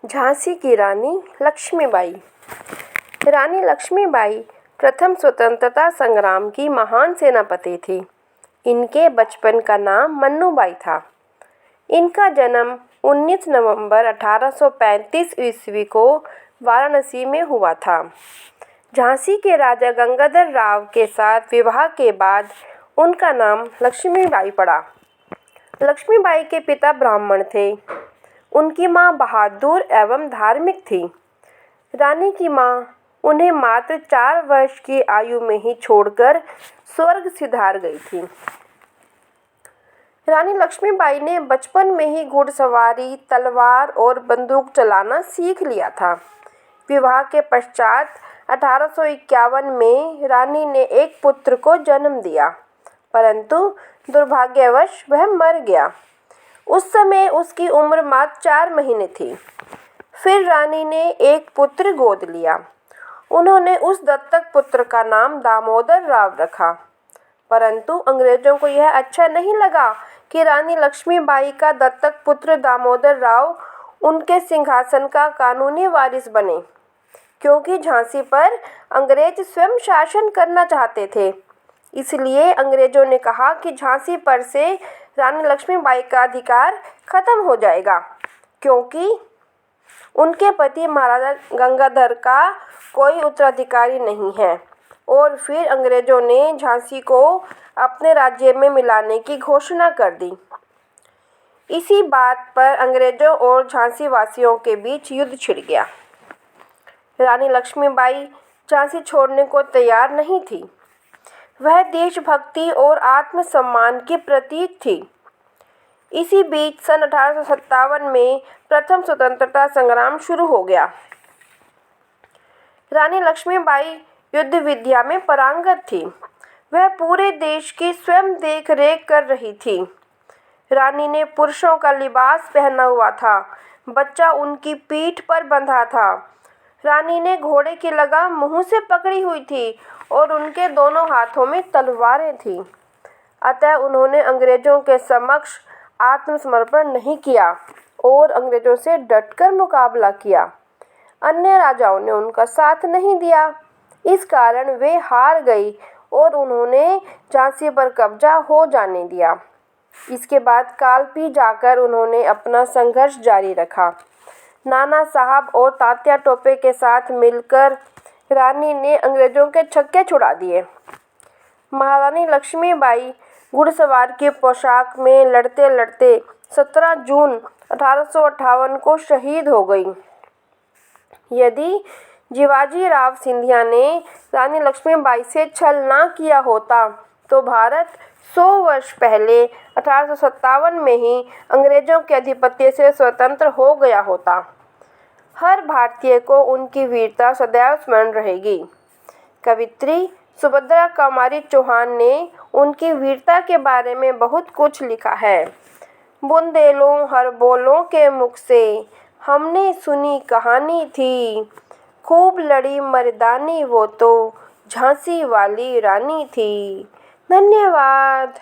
झांसी की रानी लक्ष्मीबाई। रानी लक्ष्मीबाई प्रथम स्वतंत्रता संग्राम की महान सेनापति थी। इनके बचपन का नाम मन्नूबाई था। इनका जन्म 19 नवंबर 1835 ईस्वी को वाराणसी में हुआ था। झांसी के राजा गंगाधर राव के साथ विवाह के बाद उनका नाम लक्ष्मीबाई पड़ा। लक्ष्मीबाई के पिता ब्राह्मण थे। उनकी मां बहादुर एवं धार्मिक थी। रानी की मां उन्हें मात्र 4 वर्ष की आयु में ही छोड़कर स्वर्ग सिधार गई थी। रानी लक्ष्मीबाई ने बचपन में ही घुड़सवारी, तलवार और बंदूक चलाना सीख लिया था। विवाह के पश्चात 1851 में रानी ने एक पुत्र को जन्म दिया, परंतु दुर्भाग्यवश वह मर गया। उस समय उसकी उम्र मात्र 4 महीने थी। फिर रानी ने एक पुत्र गोद लिया। उन्होंने उस दत्तक पुत्र का नाम दामोदर राव रखा, परंतु अंग्रेजों को यह अच्छा नहीं लगा कि रानी लक्ष्मीबाई का दत्तक पुत्र दामोदर राव उनके सिंहासन का कानूनी वारिस बने, क्योंकि झांसी पर अंग्रेज स्वयं शासन करना चाहते थे। इसलिए अंग्रेजों ने कहा कि झांसी पर से रानी लक्ष्मीबाई का अधिकार खत्म हो जाएगा, क्योंकि उनके पति महाराजा गंगाधर का कोई उत्तराधिकारी नहीं है। और फिर अंग्रेजों ने झांसी को अपने राज्य में मिलाने की घोषणा कर दी। इसी बात पर अंग्रेजों और झांसी वासियों के बीच युद्ध छिड़ गया। रानी लक्ष्मीबाई झांसी छोड़ने को तैयार नहीं थी। वह देशभक्ति और आत्मसम्मान की प्रतीक थी। इसी बीच सन 1857 में प्रथम स्वतंत्रता संग्राम शुरू हो गया। रानी लक्ष्मीबाई युद्ध विद्या में पारंगत थी। वह पूरे देश की स्वयं देख रेख कर रही थी। रानी ने पुरुषों का लिबास पहना हुआ था। बच्चा उनकी पीठ पर बंधा था। रानी ने घोड़े की लगाम मुंह से पकड़ी हुई थी और उनके दोनों हाथों में तलवारें थीं। अतः उन्होंने अंग्रेजों के समक्ष आत्मसमर्पण नहीं किया और अंग्रेजों से डटकर मुकाबला किया। अन्य राजाओं ने उनका साथ नहीं दिया। इस कारण वे हार गई और उन्होंने झांसी पर कब्जा हो जाने दिया। इसके बाद कालपी जाकर उन्होंने अपना संघर्ष जारी रखा। नाना साहब और तात्या टोपे के साथ मिलकर रानी ने अंग्रेजों के छक्के छुड़ा दिए। महारानी लक्ष्मीबाई घुड़सवार की पोशाक में लड़ते लड़ते 17 जून 1858 को शहीद हो गई। यदि जिवाजी राव सिंधिया ने रानी लक्ष्मीबाई से छल न किया होता तो भारत 100 वर्ष पहले 1857 में ही अंग्रेजों के आधिपत्य से स्वतंत्र हो गया होता। हर भारतीय को उनकी वीरता सदैव स्मरण रहेगी। कवित्री सुभद्रा कुमारी चौहान ने उनकी वीरता के बारे में बहुत कुछ लिखा है। बुंदेलों हर बोलों के मुख से हमने सुनी कहानी थी, खूब लड़ी मर्दानी वो तो झांसी वाली रानी थी। धन्यवाद।